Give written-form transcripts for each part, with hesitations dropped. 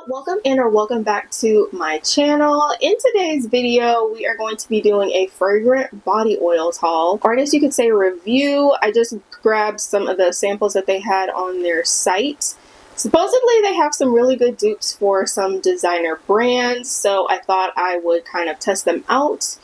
Welcome in or welcome back to my channel. In today's video, we are going to be doing a fragrant body oils haul, or I guess you could say review. I just grabbed some of the samples that they had on their site. Supposedly they have some really good dupes for some designer brands, so I thought I would kind of test them out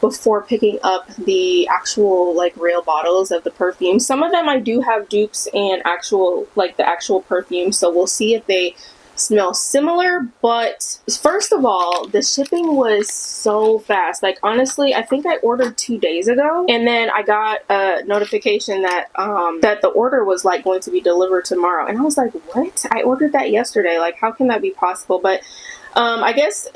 before picking up the actual real bottles of the perfume. Some of them I do have dupes and the actual perfume, so we'll see if they smell similar. But first of all, the shipping was so fast. Honestly, I think I ordered 2 days ago, and then I got a notification that that the order was going to be delivered tomorrow, and I was like, what? I ordered that yesterday. How can that be possible? But I guess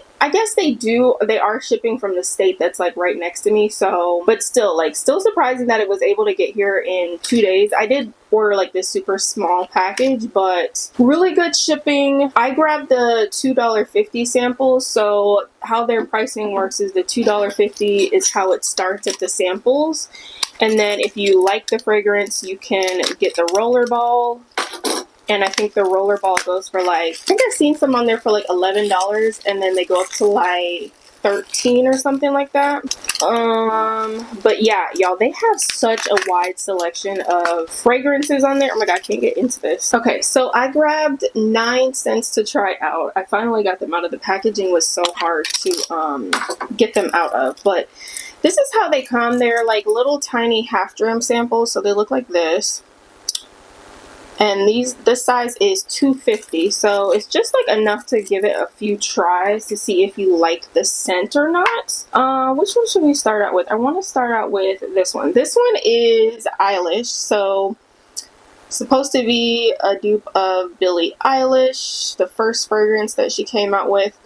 they are shipping from the state that's right next to me. So, but still surprising that it was able to get here in 2 days. I did order this super small package, but really good shipping. I grabbed the $2.50 samples. So how their pricing works is the $2.50 is how it starts at the samples. And then if you like the fragrance, you can get the roller ball. And I think the roller ball goes for I think I've seen some on there for $11, and then they go up to 13 or something like that. But yeah, y'all, they have such a wide selection of fragrances on there. Oh my god, I can't get into this. Okay, so I grabbed 9 scents to try out. I finally got them out of the packaging. Was so hard to get them out of, but this is how they come. They're little tiny half dram samples, so they look like this. And this size is 250, so it's just enough to give it a few tries to see if you like the scent or not. Which one should we start out with? I want to start out with this one. This one is EILISH, so supposed to be a dupe of Billie Eilish, the first fragrance that she came out with.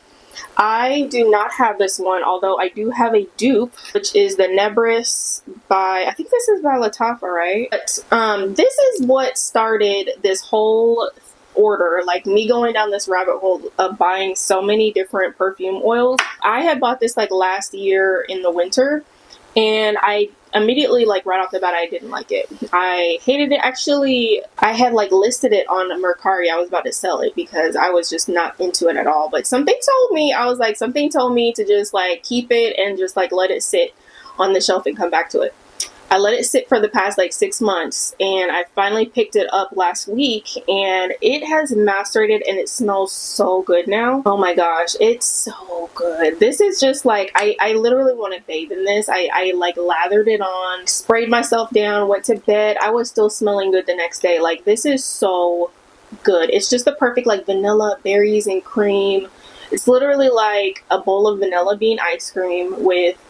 I do not have this one, although I do have a dupe, which is the Nebris by, I think this is by LATTE, right? But this is what started this whole order, me going down this rabbit hole of buying so many different perfume oils. I had bought this last year in the winter, and I immediately right off the bat I didn't like it. I hated it. Actually, I had listed it on Mercari. I was about to sell it because I was just not into it at all, but something told me, something told me to just keep it and just let it sit on the shelf and come back to it. I let it sit for the past 6 months, and I finally picked it up last week, and it has macerated and it smells so good now. Oh my gosh, it's so good. This is just I literally want to bathe in this. I lathered it on, sprayed myself down, went to bed. I was still smelling good the next day. This is so good. It's just the perfect vanilla, berries, and cream. It's literally a bowl of vanilla bean ice cream with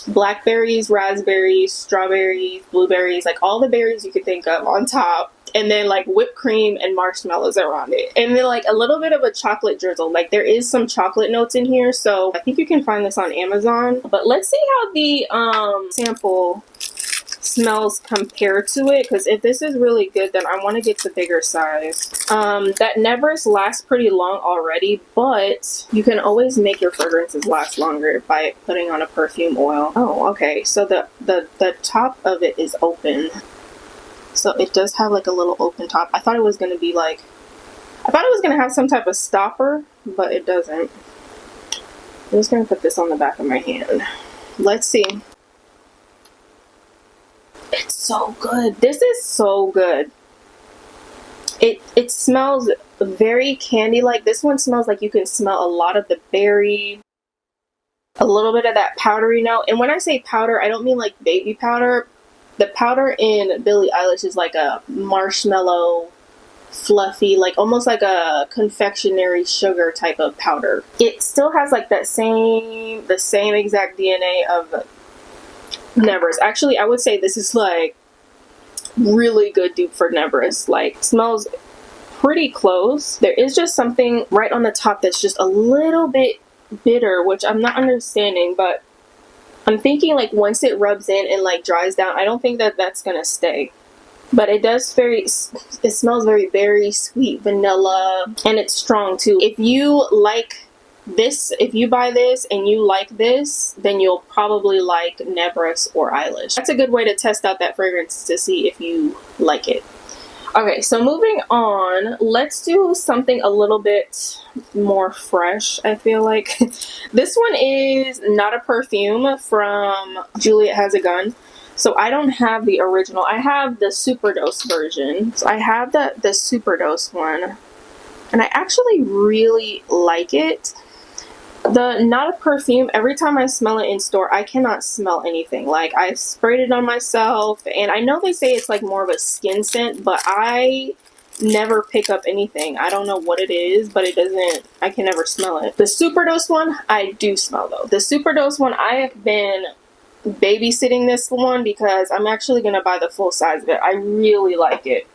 blackberries, raspberries, strawberries, blueberries, all the berries you could think of on top, and then whipped cream and marshmallows around it, and then a little bit of a chocolate drizzle. There is some chocolate notes in here, so I think you can find this on Amazon. But let's see how the sample smells compared to it, because if this is really good, then I want to get the bigger size. That Nebris lasts pretty long already, but you can always make your fragrances last longer by putting on a perfume oil. Oh, okay, so the top of it is open, so it does have a little open top. I thought it was going to be I thought it was going to have some type of stopper, but it doesn't. I'm just going to put this on the back of my hand. Let's see. It's so good. This is so good. It smells very candy-like. This one smells like you can smell a lot of the berry, a little bit of that powdery note. And when I say powder, I don't mean baby powder. The powder in Billie Eilish is a marshmallow, fluffy, almost a confectionery sugar type of powder. It still has the same exact DNA of Nebris. Actually, I would say this is really good dupe for Nebris. Smells pretty close. There is just something right on the top that's just a little bit bitter, which I'm not understanding, but I'm thinking once it rubs in and dries down, I don't think that that's gonna stay. But it does it smells very sweet vanilla, and it's strong too. If you like this, if you buy this and you like this, then you'll probably like Nebris or EILISH. That's a good way to test out that fragrance to see if you like it. Okay, so moving on, let's do something a little bit more fresh, I feel like. This one is not a perfume from Juliette Has a Gun. So I don't have the original. I have the Superdose version. So I have the Superdose one. And I actually really like it. The not a perfume, every time I smell it in store, I cannot smell anything. Like, I sprayed it on myself, and I know they say it's like more of a skin scent, but I never pick up anything. I don't know what it is, but it doesn't, I can never smell it. The Superdose one, I do smell though. The Superdose one, I have been babysitting this one because I'm actually going to buy the full size of it. I really like it.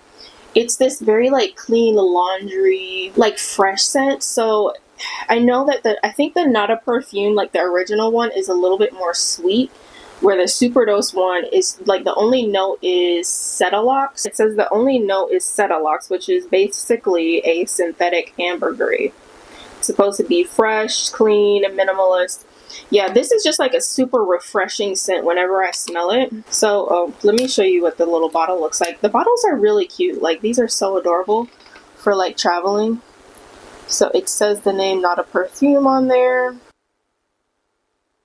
It's this very like clean laundry, like fresh scent. So I know that I think the Not a Perfume, like the original one, is a little bit more sweet, where the Superdose one is like the only note is Cetalox. It says the only note is Cetalox, which is basically a synthetic ambergris. It's supposed to be fresh, clean, and minimalist. Yeah, this is just like a super refreshing scent whenever I smell it. So let me show you what the little bottle looks like. The bottles are really cute. Like, these are so adorable for like traveling. So it says the name Not a Perfume on there.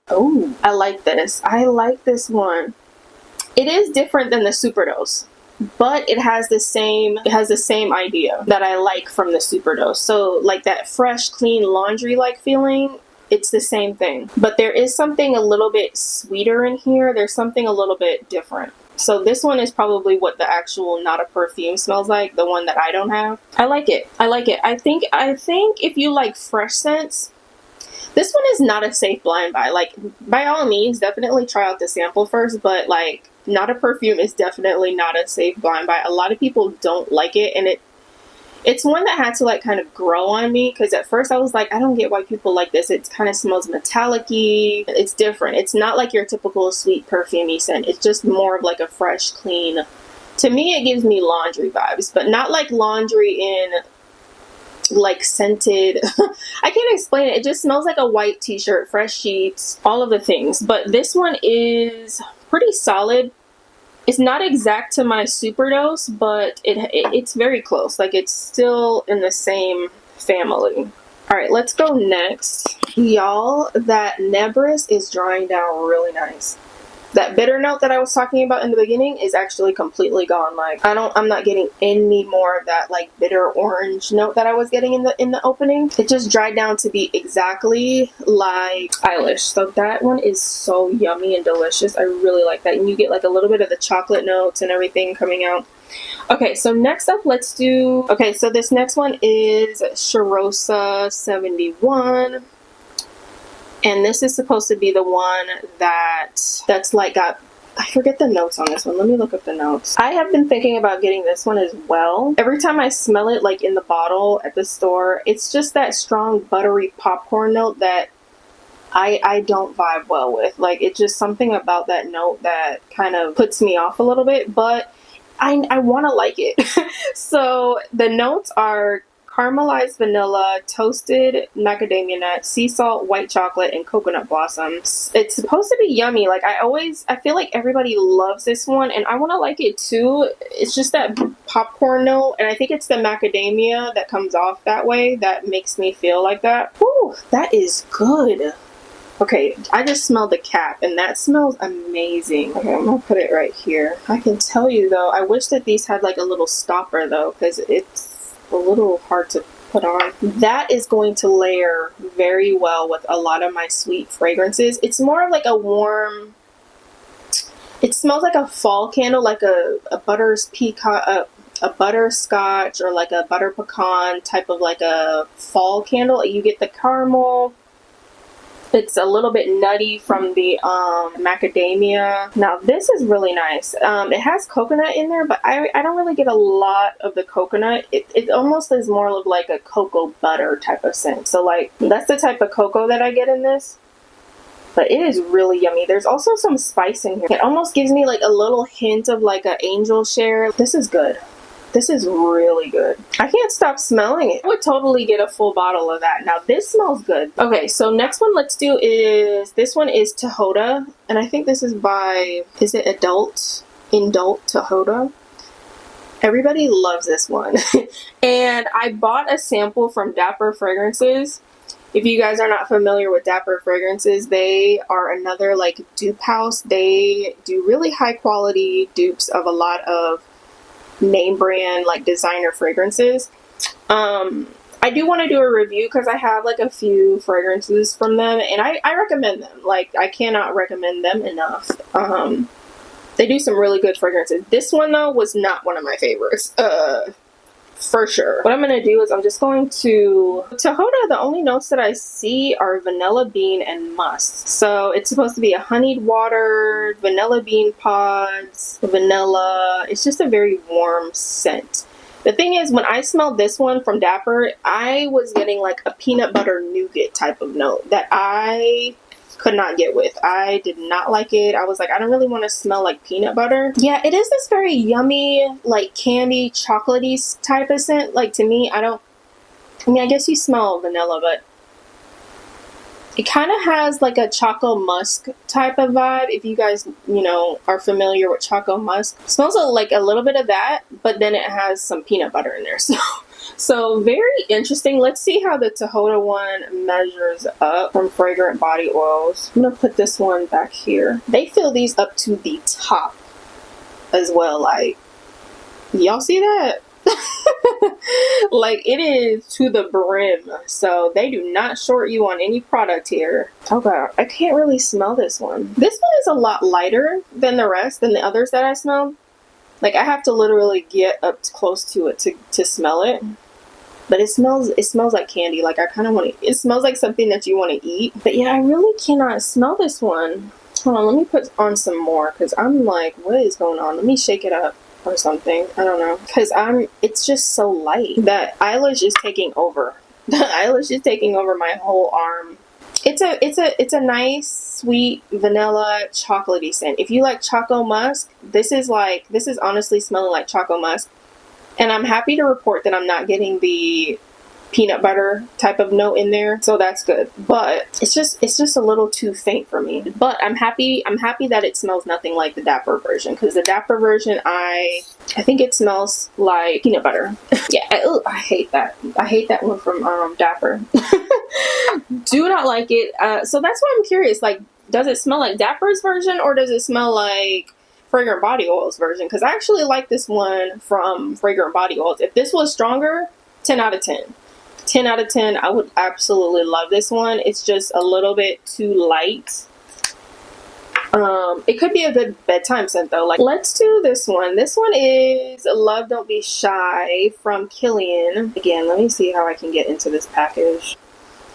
Oh, I like this. I like this one. It is different than the Superdose, but it has the same idea that I like from the Superdose. So like that fresh, clean laundry like feeling, it's the same thing. But there is something a little bit sweeter in here. There's something a little bit different. So this one is probably what the actual Not a Perfume smells like, the one that I don't have. I like it. I like it. I think if you like fresh scents, this one is not a safe blind buy. Like, by all means, definitely try out the sample first, but like, Not a Perfume is definitely not a safe blind buy. A lot of people don't like it, and it's one that had to like kind of grow on me, because at first I was like, I don't get why people like this. It kind of smells metallic-y. It's different. It's not like your typical sweet perfumey scent. It's just more of like a fresh, clean. To me, it gives me laundry vibes, but not like laundry in like scented. I can't explain it. It just smells like a white t-shirt, fresh sheets, all of the things. But this one is pretty solid. It's not exact to my Superdose, but it's very close. Like, it's still in the same family. All right, let's go next. Y'all, that Nebris is drying down really nice. That bitter note that I was talking about in the beginning is actually completely gone. Like, I'm not getting any more of that like bitter orange note that I was getting in the opening. It just dried down to be exactly like EILISH. So that one is so yummy and delicious. I really like that. And you get like a little bit of the chocolate notes and everything coming out. Okay, so next up, let's do, okay, so this next one is CHEIROSA 71. And this is supposed to be the one that's like got, I forget the notes on this one. Let me look up the notes. I have been thinking about getting this one as well. Every time I smell it like in the bottle at the store, it's just that strong buttery popcorn note that I don't vibe well with. Like, it's just something about that note that kind of puts me off a little bit, but I want to like it. So the notes are caramelized vanilla, toasted macadamia nut, sea salt, white chocolate, and coconut blossoms. It's supposed to be yummy. Like, I feel like everybody loves this one, and I want to like it too. It's just that popcorn note, and I think it's the macadamia that comes off that way that makes me feel like that. Whew, that is good. Okay, I just smelled the cap, and that smells amazing. Okay, I'm gonna put it right here. I can tell you though, I wish that these had like a little stopper though, because it's a little hard to put on. That is going to layer very well with a lot of my sweet fragrances. It's more of like a warm, it smells like a fall candle, like a butterscotch or like a butter pecan type of like a fall candle. You get the caramel. It's a little bit nutty from the macadamia. Now this is really nice. It has coconut in there, but I don't really get a lot of the coconut. It almost is more of like a cocoa butter type of scent. So like, that's the type of cocoa that I get in this. But it is really yummy. There's also some spice in here. It almost gives me like a little hint of like an angel share. This is good. This is really good. I can't stop smelling it. I would totally get a full bottle of that. Now this smells good. Okay, so next one let's do is, this one is TIHOTA. And I think this is by, is it INDULT? TIHOTA. Everybody loves this one. And I bought a sample from Dapper Fragrances. If you guys are not familiar with Dapper Fragrances, they are another like dupe house. They do really high quality dupes of a lot of name brand like designer fragrances. I do want to do a review because I have like a few fragrances from them, and I recommend them. Like, I cannot recommend them enough. They do some really good fragrances. This one though was not one of my favorites, for sure. What I'm going to do is I'm just going to TIHOTA. The only notes that I see are vanilla bean and musk. So it's supposed to be a honeyed water, vanilla bean pods, vanilla. It's just a very warm scent. The thing is, when I smelled this one from Dapper, I was getting like a peanut butter nougat type of note that I could not get with. I did not like it. I was like, I don't really want to smell like peanut butter. Yeah, it is this very yummy, like candy, chocolatey type of scent. Like, to me, I mean, I guess you smell vanilla, but it kind of has like a choco musk type of vibe. If you guys, you know, are familiar with choco musk, it smells like a little bit of that, but then it has some peanut butter in there. So very interesting. Let's see how the TIHOTA one measures up from Fragrant Body Oils. I'm gonna put this one back here. They fill these up to the top as well. Like, y'all see that? Like, it is to the brim, so they do not short you on any product here. Oh god, I can't really smell this one. This one is a lot lighter than the rest, than the others that I smelled. Like, I have to literally get up close to it to smell it. But it smells like candy. Like, I kind of want to, it smells like something that you want to eat. But yeah, I really cannot smell this one. Hold on, let me put on some more, because I'm like, what is going on? Let me shake it up or something. I don't know. Because it's just so light. That EILISH is taking over. The EILISH is taking over my whole arm. It's a nice, sweet, vanilla, chocolatey scent. If you like choco musk, this is honestly smelling like choco musk. And I'm happy to report that I'm not getting the peanut butter type of note in there, so that's good. But it's just a little too faint for me. But I'm happy that it smells nothing like the Dapper version, because the Dapper version, I think it smells like peanut butter. Yeah, I hate that. I hate that one from Dapper. Do not like it. So that's why I'm curious. Like, does it smell like Dapper's version, or does it smell like Fragrant Body Oils version? Because I actually like this one from Fragrant Body Oils. If this was stronger, 10 out of 10. 10 out of 10. I would absolutely love this one. It's just a little bit too light. It could be a good bedtime scent though. Like, let's do this one. This one is Love Don't Be Shy from KILIAN. Again, let me see how I can get into this package.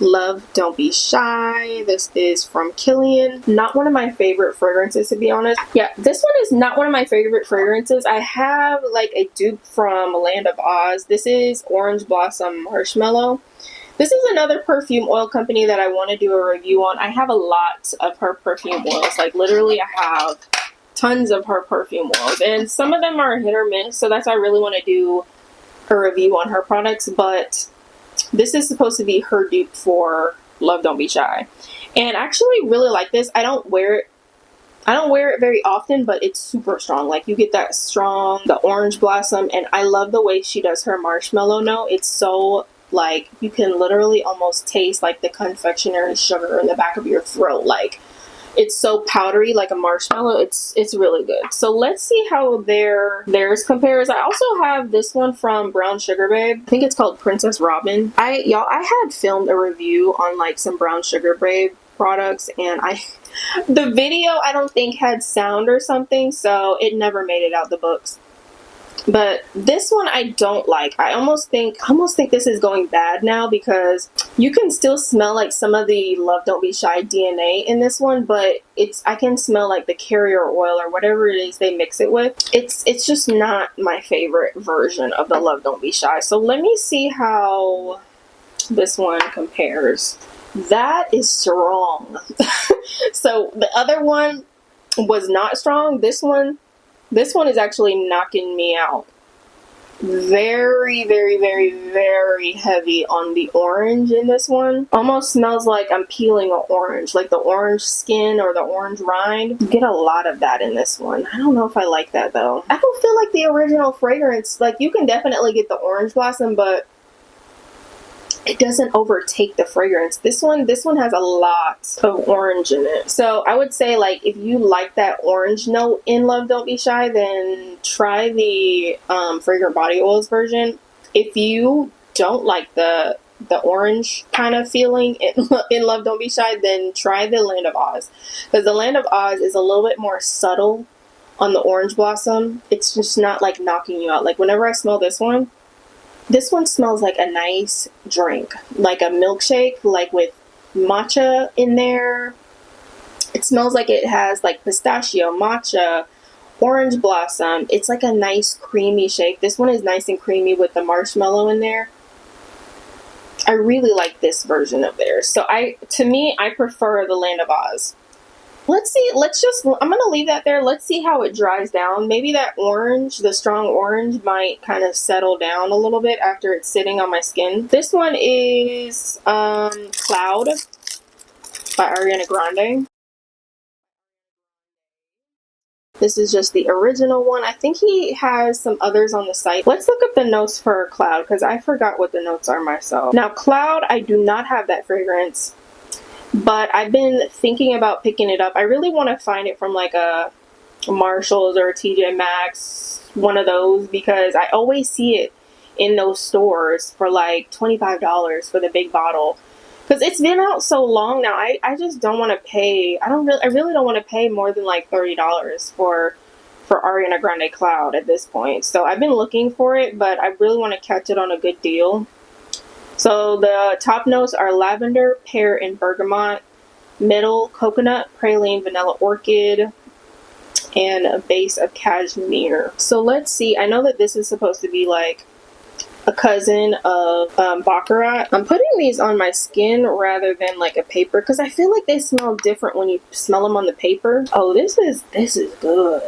Love Don't Be Shy. This is from KILIAN. Not one of my favorite fragrances, to be honest. Yeah, this one is not one of my favorite fragrances. I have like a dupe from Land of Oz. This is Orange Blossom Marshmallow. This is another perfume oil company that I want to do a review on. I have a lot of her perfume oils. Like, literally, I have tons of her perfume oils. And some of them are hit or miss, so that's why I really want to do a review on her products. But this is supposed to be her dupe for Love Don't Be Shy. And I actually really like this. I don't wear it very often, but it's super strong. Like, you get that strong, the orange blossom, and I love the way she does her marshmallow note. It's so, like, you can literally almost taste like the confectionery sugar in the back of your throat. Like, it's so powdery, like a marshmallow. It's really good. So let's see how theirs compares. I also have this one from Brown Sugar Babe. I think it's called Princess Robin. I had filmed a review on like some Brown Sugar Babe products, and the video I don't think had sound or something, so it never made it out the books. But this one I don't like. I almost think this is going bad now, because you can still smell like some of the Love Don't Be Shy DNA in this one, but I can smell like the carrier oil or whatever it is they mix it with. It's just not my favorite version of the Love Don't Be Shy. So let me see how this one compares. That is strong. So the other one was not strong. This one is actually knocking me out. Very, very, very, very heavy on the orange in this one. Almost smells like I'm peeling an orange, like the orange skin or the orange rind. You get a lot of that in this one. I don't know if I like that though. I don't feel like the original fragrance, like you can definitely get the orange blossom, but it doesn't overtake the fragrance. This one has a lot of orange in it. So I would say, like, if you like that orange note in Love Don't Be Shy, then try the Fragrant Body Oils version. If you don't like the orange kind of feeling in Love Don't Be Shy, then try the Land of Oz. Because the Land of Oz is a little bit more subtle on the orange blossom. It's just not like knocking you out. Like whenever I smell this one smells like a nice drink, like a milkshake, like with matcha in there. It smells like it has like pistachio, matcha, orange blossom. It's like a nice creamy shake. This one is nice and creamy with the marshmallow in there. I really like this version of theirs. So to me, I prefer the Land of Oz. Let's see, I'm going to leave that there. Let's see how it dries down. Maybe that orange, the strong orange, might kind of settle down a little bit after it's sitting on my skin. This one is Cloud by Ariana Grande. This is just the original one. I think he has some others on the site. Let's look up the notes for Cloud because I forgot what the notes are myself. Now, Cloud, I do not have that fragrance, but I've been thinking about picking it up. I really want to find it from like a Marshalls or a TJ Maxx, one of those, because I always see it in those stores for like $25 for the big bottle. Because it's been out so long now, I just don't want to pay. I really don't want to pay more than like $30 for Ariana Grande Cloud at this point. So I've been looking for it, but I really want to catch it on a good deal. So the top notes are lavender, pear, and bergamot. Middle, coconut, praline, vanilla orchid, and a base of cashmere. So let's see. I know that this is supposed to be like a cousin of Baccarat. I'm putting these on my skin rather than like a paper because I feel like they smell different when you smell them on the paper. Oh, this is good.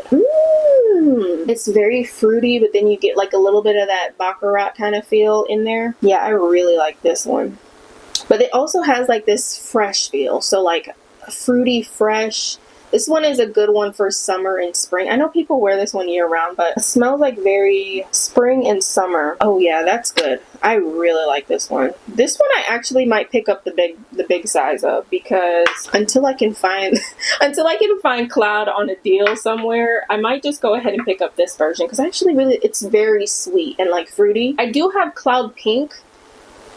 It's very fruity, but then you get like a little bit of that Baccarat kind of feel in there. Yeah, I really like this one. But it also has like this fresh feel. So like fruity, fresh. This one is a good one for summer and spring. I know people wear this one year round, but it smells like very spring and summer. Oh yeah, that's good. I really like this one. This one I actually might pick up the big size of, because until I can find Cloud on a deal somewhere, I might just go ahead and pick up this version because it's very sweet and like fruity. I do have Cloud Pink.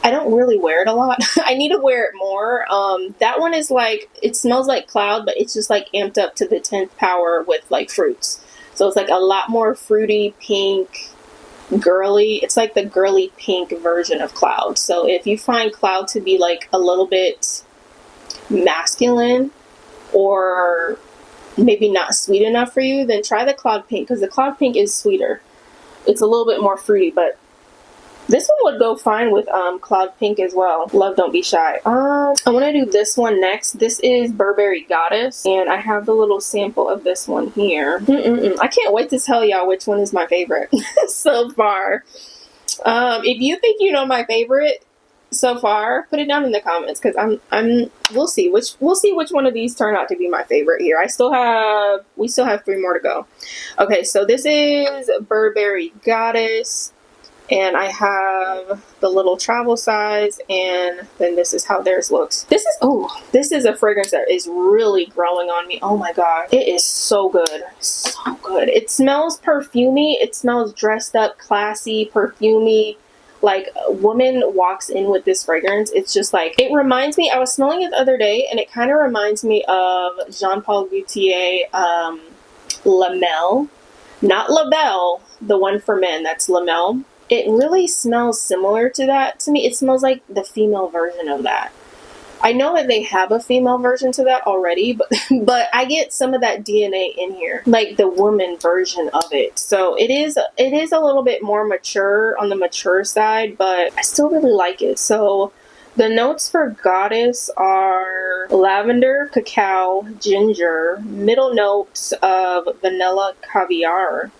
I don't really wear it a lot. I need to wear it more. That one is like, it smells like Cloud, but it's just like amped up to the 10th power with like fruits. So it's like a lot more fruity, pink, girly. It's like the girly pink version of Cloud. So if you find Cloud to be like a little bit masculine or maybe not sweet enough for you, then try the Cloud Pink, because the Cloud Pink is sweeter. It's a little bit more fruity, but this one would go fine with Cloud Pink as well. Love Don't Be Shy. I want to do this one next. This is Burberry Goddess, and I have the little sample of this one here. I can't wait to tell y'all which one is my favorite so far. If you think you know my favorite so far, put it down in the comments, because we'll see which one of these turn out to be my favorite here. We still have 3 more to go. Okay, so this is Burberry Goddess. And I have the little travel size, and then this is how theirs looks. This is a fragrance that is really growing on me. Oh my god. It is so good. So good. It smells perfumey. It smells dressed up, classy, perfumey. Like, a woman walks in with this fragrance. It's just like, it reminds me, I was smelling it the other day, and it kind of reminds me of Jean Paul Gaultier Lamel. Not Labelle, the one for men. That's Lamel. It really smells similar to that to me. It smells like the female version of that. I know that they have a female version to that already, but I get some of that DNA in here, like the woman version of it. So it is a little bit more mature, on the mature side, but I still really like it. So the notes for Goddess are lavender, cacao, ginger, middle notes of vanilla caviar,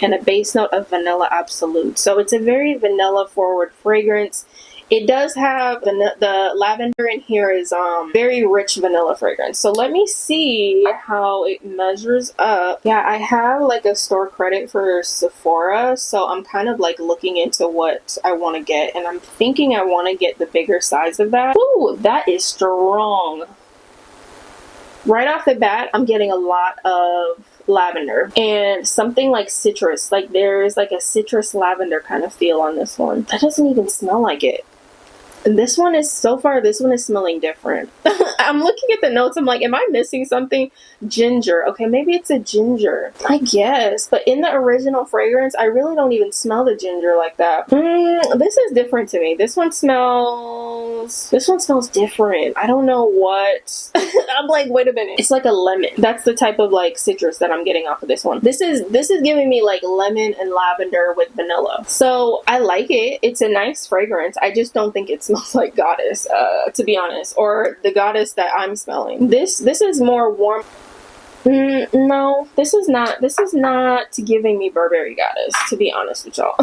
and a base note of vanilla absolute. So it's a very vanilla forward fragrance. It does have the lavender in here is very rich vanilla fragrance. So let me see how it measures up. Yeah, I have like a store credit for Sephora, so I'm kind of like looking into what I want to get, and I'm thinking I want to get the bigger size of that. Ooh, that is strong. Right off the bat, I'm getting a lot of lavender and something like citrus. Like there's like a citrus lavender kind of feel on this one. That doesn't even smell like it. This one is, so far, this one is smelling different. I'm looking at the notes. I'm like, am I missing something? Ginger. Okay, maybe it's a ginger. I guess. But in the original fragrance, I really don't even smell the ginger like that. This is different to me. This one smells different. I don't know what. I'm like, wait a minute. It's like a lemon. That's the type of like citrus that I'm getting off of this one. This is giving me like lemon and lavender with vanilla. So I like it. It's a nice fragrance. I just don't think it smells like Goddess, to be honest, or the Goddess that I'm smelling. This is more warm. No, this is not giving me Burberry Goddess, to be honest with y'all.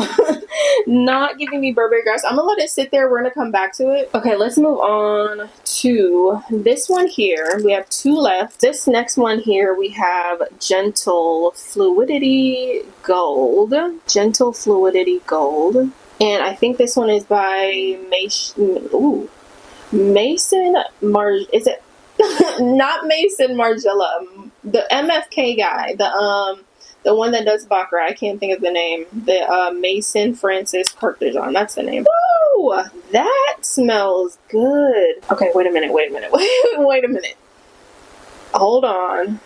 Not giving me Burberry Goddess. I'm gonna let it sit there. We're gonna come back to it. Okay, let's move on to this one here. We have two left. This next one here, we have Gentle Fluidity Gold. Gentle Fluidity Gold. And I think this one is by Mason is it not Mason Margiela, the MFK guy, the one that does Baccarat. I can't think of the name. The Mason Francis Kirkdejon, that's the name. Woo! That smells good. Okay, wait a minute. Wait a minute. Hold on.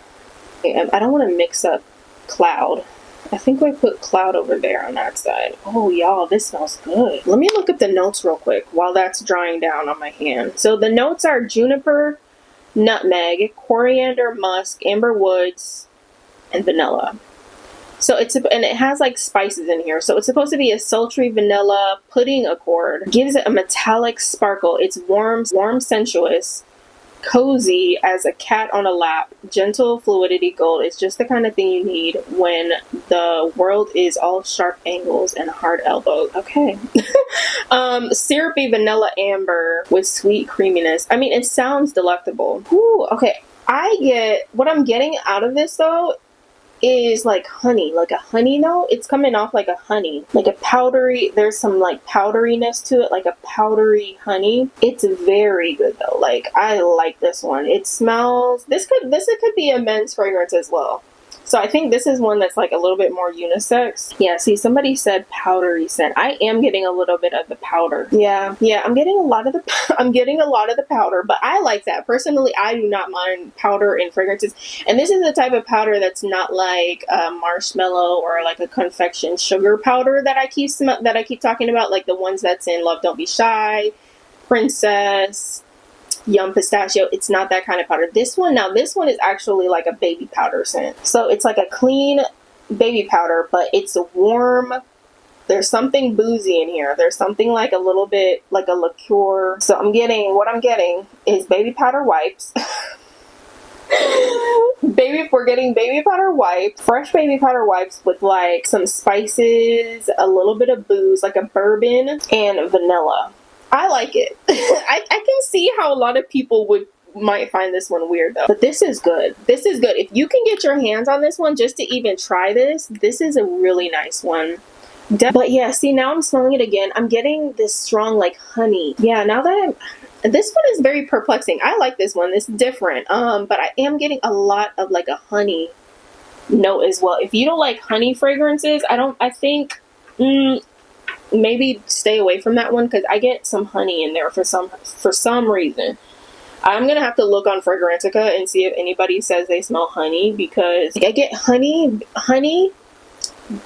I don't want to mix up Cloud. I think we put Cloud over there on that side. Oh, y'all, this smells good. Let me look at the notes real quick while that's drying down on my hand. So the notes are juniper, nutmeg, coriander, musk, amber woods, and vanilla. So and it has like spices in here. So it's supposed to be a sultry vanilla pudding accord. Gives it a metallic sparkle. It's warm, sensuous, cozy as a cat on a lap. Gentle Fluidity Gold. It's just the kind of thing you need when the world is all sharp angles and hard elbows. Okay. Syrupy vanilla amber with sweet creaminess. I mean, it sounds delectable. Ooh, okay. What I'm getting out of this though is like honey, like a honey note. It's coming off like a honey, like a powdery, there's some like powderiness to it, like a powdery honey. It's very good though. Like, I like this one. It smells, this could be a men's fragrance as well. So I think this is one that's like a little bit more unisex. Yeah, see, somebody said powdery scent. I am getting a little bit of the powder. Yeah, I'm getting a lot of the powder, but I like that. Personally, I do not mind powder in fragrances. And this is the type of powder that's not like a marshmallow or like a confection sugar powder that I keep talking about, like the ones that's in Love Don't Be Shy, Princess, Yum Pistachio. It's not that kind of powder. This one is actually like a baby powder scent. So it's like a clean baby powder, but it's warm. There's something boozy in here. There's something like a little bit like a liqueur. So what I'm getting is baby powder wipes. We're getting baby powder wipes, fresh baby powder wipes with like some spices, a little bit of booze, like a bourbon, and vanilla. I like it. I can see how a lot of people might find this one weird though. But this is good. This is good. If you can get your hands on this one just to even try this is a really nice one. But yeah, see, now I'm smelling it again. I'm getting this strong like honey. Yeah, now that this one is very perplexing. I like this one. It's different. But I am getting a lot of like a honey note as well. If you don't like honey fragrances, I think maybe stay away from that one, because I get some honey in there for some reason. I'm gonna have to look on Fragrantica and see if anybody says they smell honey, because I get honey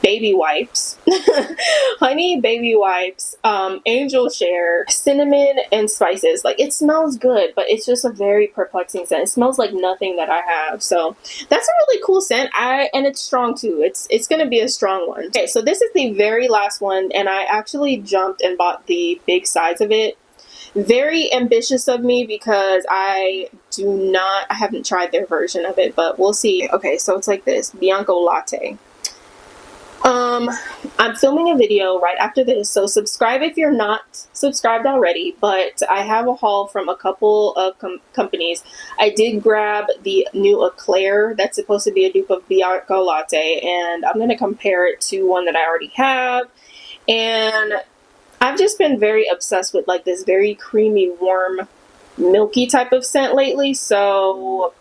baby wipes, honey baby wipes, angel share, cinnamon, and spices. Like, it smells good, but it's just a very perplexing scent. It smells like nothing that I have. So that's a really cool scent. And it's strong too. It's gonna be a strong one. Okay, so this is the very last one, and I actually jumped and bought the big size of it. Very ambitious of me, because I haven't tried their version of it, but we'll see. Okay, so it's like this: Bianco latte. I'm filming a video right after this, so subscribe if you're not subscribed already. But I have a haul from a couple of companies. I did grab the new Eclair that's supposed to be a dupe of Bianco Latte, and I'm going to compare it to one that I already have. And I've just been very obsessed with like this very creamy, warm, milky type of scent lately. So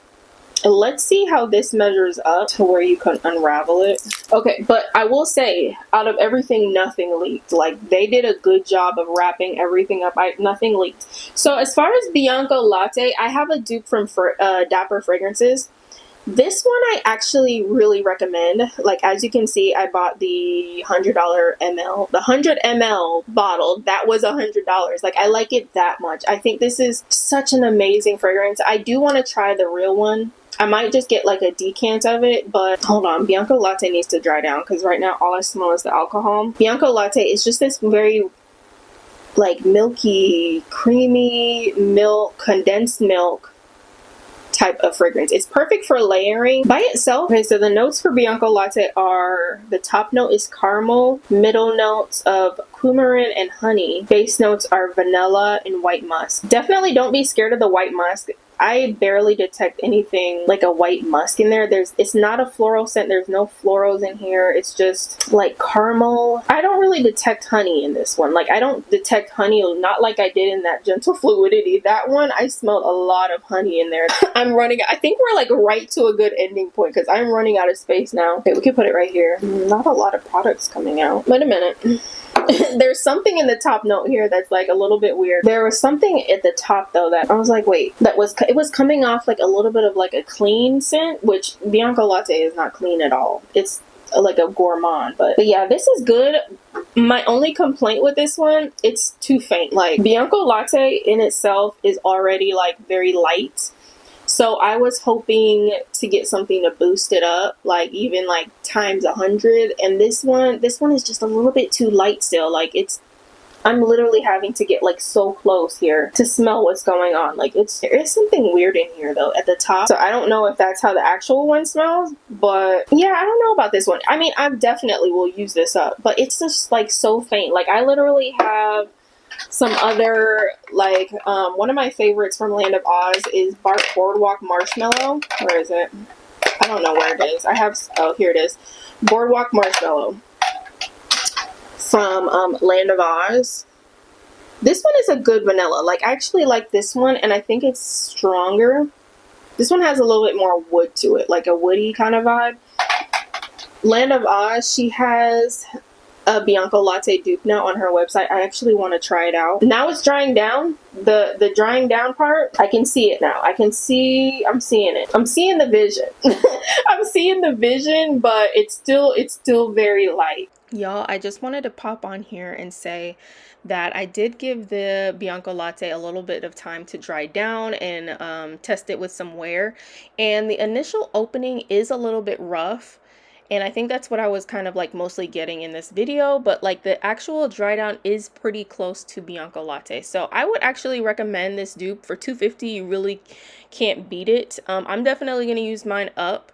let's see how this measures up to where you can unravel it. Okay, but I will say, out of everything, nothing leaked. Like, they did a good job of wrapping everything up. Nothing leaked. So as far as Bianco Latte, I have a dupe from Dapper Fragrances. This one I actually really recommend. Like, as you can see, I bought the $100 ml. The 100 ml bottle, that was $100. Like, I like it that much. I think this is such an amazing fragrance. I do want to try the real one. I might just get like a decant of it, but hold on. Bianco Latte needs to dry down because right now all I smell is the alcohol. Bianco Latte is just this very like milky, creamy milk, condensed milk type of fragrance. It's perfect for layering by itself. Okay, so the notes for Bianco Latte are, the top note is caramel, middle notes of coumarin and honey, base notes are vanilla and white musk. Definitely don't be scared of the white musk. I barely detect anything like a white musk in there. It's not a floral scent. There's no florals in here. It's just like caramel. I don't really detect honey in this one. Like, I don't detect honey, not like I did in that Gentle Fluidity. That one, I smelled a lot of honey in there. I think we're like right to a good ending point because I'm running out of space now. Okay, we can put it right here. Not a lot of products coming out. Wait a minute. There's something in the top note here that's like a little bit weird. There was something at the top though that I was like, wait, it was coming off like a little bit of like a clean scent, which Bianco Latte is not clean at all. It's like a gourmand, but yeah, this is good. My only complaint with this one, it's too faint. Like, Bianco Latte in itself is already like very light. So I was hoping to get something to boost it up, like even like times 100. And this one is just a little bit too light still. Like, I'm literally having to get like so close here to smell what's going on. Like, there is something weird in here though at the top. So I don't know if that's how the actual one smells, but yeah, I don't know about this one. I mean, I definitely will use this up, but it's just like so faint. Like, I literally have some other, like, one of my favorites from Land of Oz is Boardwalk Marshmallow. Where is it? I don't know where it is. Oh, here it is. Boardwalk Marshmallow from Land of Oz. This one is a good vanilla. Like, I actually like this one, and I think it's stronger. This one has a little bit more wood to it, like a woody kind of vibe. Land of Oz, she has a Bianco Latte dupe now on her website. I actually want to try it out. Now it's drying down. The drying down part, I can see it now. I'm seeing it. I'm seeing the vision. I'm seeing the vision, but it's still very light. Y'all, I just wanted to pop on here and say that I did give the Bianco Latte a little bit of time to dry down and test it with some wear. And the initial opening is a little bit rough. And I think that's what I was kind of like mostly getting in this video, but like the actual dry down is pretty close to Bianco Latte. So I would actually recommend this dupe for $250. You really can't beat it. I'm definitely going to use mine up.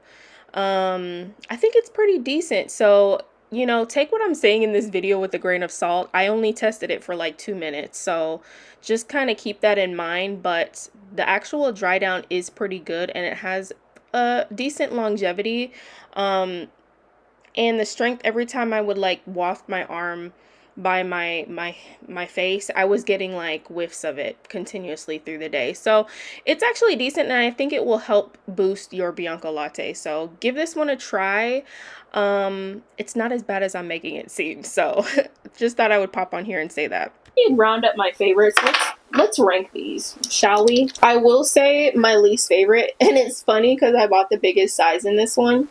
I think it's pretty decent. So, you know, take what I'm saying in this video with a grain of salt. I only tested it for like 2 minutes. So just kind of keep that in mind. But the actual dry down is pretty good and it has a decent longevity. And the strength, every time I would like waft my arm by my face, I was getting like whiffs of it continuously through the day. So it's actually decent, and I think it will help boost your Bianco Latte. So give this one a try. It's not as bad as I'm making it seem. So just thought I would pop on here and say that. Round up my favorites. Let's rank these, shall we? I will say my least favorite, and it's funny because I bought the biggest size in this one.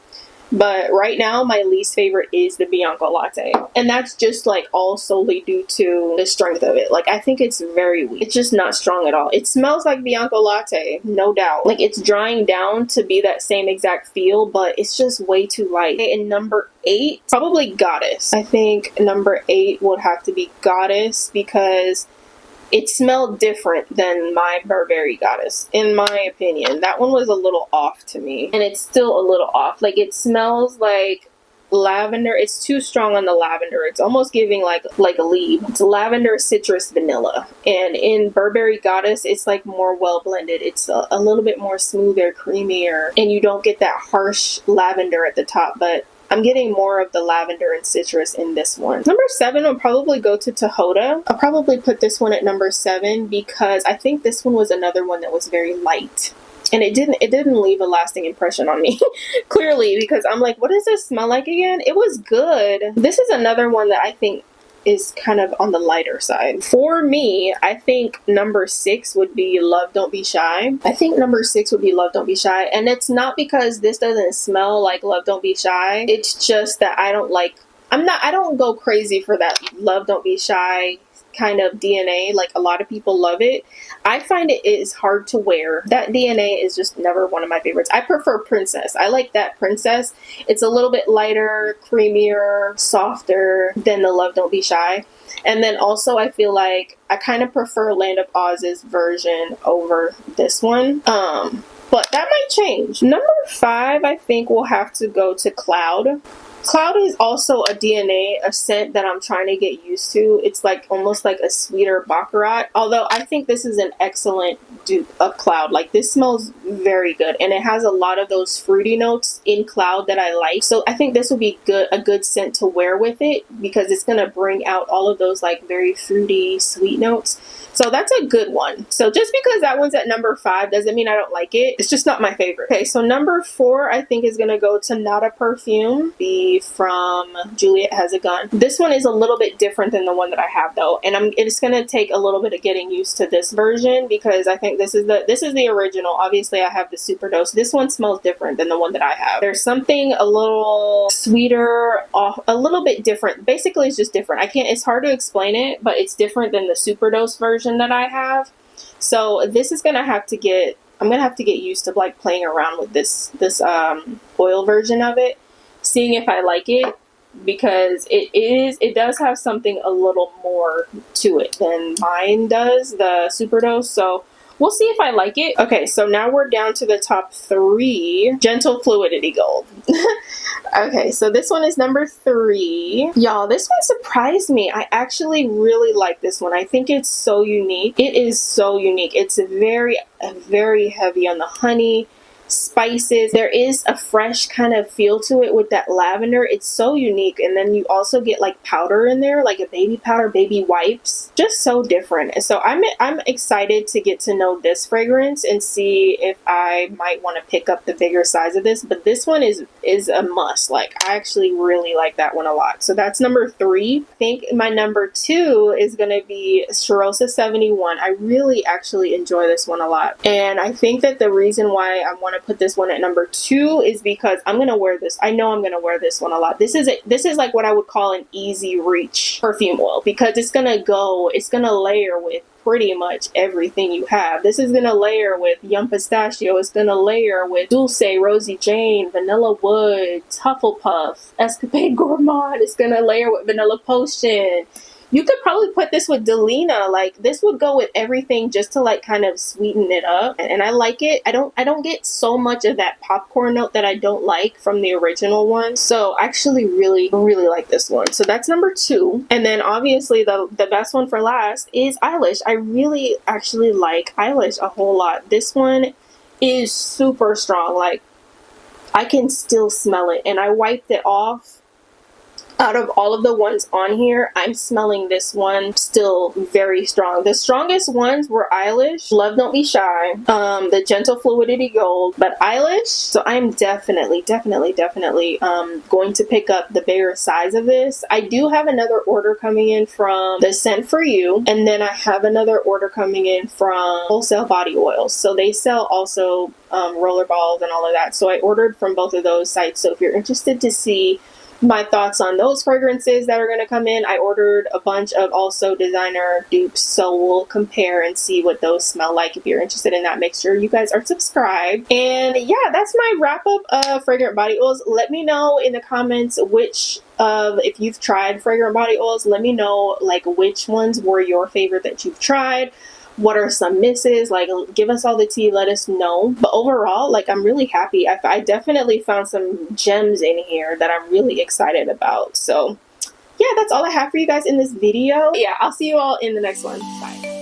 But right now, my least favorite is the Bianco Latte. And that's just like all solely due to the strength of it. Like, I think it's very weak. It's just not strong at all. It smells like Bianco Latte, no doubt. Like, it's drying down to be that same exact feel, but it's just way too light. Okay, and number 8, probably Goddess. I think number 8 would have to be Goddess because it smelled different than my Burberry Goddess, in my opinion. That one was a little off to me, and it's still a little off. Like, it smells like lavender. It's too strong on the lavender. It's almost giving like a leaf. It's lavender, citrus, vanilla. And in Burberry Goddess, it's like more well blended. It's a little bit more smoother, creamier, and you don't get that harsh lavender at the top, but I'm getting more of the lavender and citrus in this one. Number 7 will probably go to TIHOTA. I'll probably put this one at number 7 because I think this one was another one that was very light. And it didn't leave a lasting impression on me, clearly, because I'm like, what does this smell like again? It was good. This is another one that I think is kind of on the lighter side. For me, I think number 6 would be Love Don't Be Shy. I think number 6 would be Love Don't Be Shy. And it's not because this doesn't smell like Love Don't Be Shy. It's just that I don't go crazy for that Love Don't Be Shy kind of DNA. Like, a lot of people love it. I find it is hard to wear. That DNA is just never one of my favorites. I prefer Princess. I like that Princess. It's a little bit lighter, creamier, softer than the Love Don't Be Shy. And then also I feel like I kind of prefer Land of Oz's version over this one. But that might change. Number 5, I think, will have to go to Cloud. Cloud is also a DNA, a scent that I'm trying to get used to. It's like almost like a sweeter Baccarat. Although I think this is an excellent dupe of Cloud. Like, this smells very good, and it has a lot of those fruity notes in Cloud that I like. So I think this would be a good scent to wear with it because it's gonna bring out all of those like very fruity, sweet notes. So that's a good one. So just because that one's at number 5 doesn't mean I don't like it. It's just not my favorite. Okay, so number 4 I think is gonna go to Not a Perfume. From Juliette Has a Gun. This one is a little bit different than the one that I have though, and it's gonna take a little bit of getting used to this version because I think this is the original. Obviously I have the Superdose. This one smells different than the one that I have. There's something a little sweeter, a little bit different. Basically it's just different. It's hard to explain it, but it's different than the Superdose version that I have. So this is gonna have to get, I'm gonna have to get used to like playing around with this oil version of it, seeing if I like it, because it does have something a little more to it than mine does, the Superdose. So we'll see if I like it. Okay, so now we're down to the top 3. Gentle Fluidity Gold. Okay, so this one is number 3. Y'all, this one surprised me. I actually really like this one. I think it's so unique. It is so unique. It's very, very heavy on the honey, spices. There is a fresh kind of feel to it with that lavender. It's so unique. And then you also get like powder in there, like a baby powder, baby wipes. Just so different. And so I'm excited to get to know this fragrance and see if I might want to pick up the bigger size of this. But this one is a must. Like, I actually really like that one a lot. So that's number 3. I think my number 2 is going to be CHEIROSA 71. I really actually enjoy this one a lot. And I think that the reason why I want to put this one at number 2 is because I'm gonna wear this. I know I'm gonna wear this one a lot. This is like what I would call an easy reach perfume oil, because it's gonna layer with pretty much everything you have. This is gonna layer with Yum Pistachio. It's gonna layer with Dulce, Rosie Jane, Vanilla Wood, Hufflepuff, Escapade Gourmand. It's gonna layer with Vanilla Potion. You could probably put this with Delina. Like, this would go with everything just to like kind of sweeten it up. And I like it. I don't get so much of that popcorn note that I don't like from the original one. So I actually really, really like this one. So that's number 2. And then obviously the best one for last is EILISH. I really actually like EILISH a whole lot. This one is super strong. Like, I can still smell it. And I wiped it off. Out of all of the ones on here, I'm smelling this one still very strong. The strongest ones were EILISH, Love Don't Be Shy, the Gentle Fluidity Gold, but EILISH. So I'm definitely going to pick up the bigger size of this. I do have another order coming in from the Scent For You, and then I have another order coming in from Wholesale Body Oils. So they sell also roller balls and all of that. So I ordered from both of those sites. So if you're interested to see my thoughts on those fragrances that are going to come in, I ordered a bunch of also designer dupes, so we'll compare and see what those smell like. If you're interested in that, make sure you guys are subscribed. And yeah, that's my wrap up of fragrant body oils. Let me know in the comments if you've tried fragrant body oils. Let me know like which ones were your favorite that you've tried. what are some misses? Like, give us all the tea, let us know. But overall, like, I'm really happy. I definitely found some gems in here that I'm really excited about. So yeah, that's all I have for you guys in this video. Yeah, I'll see you all in the next one. Bye.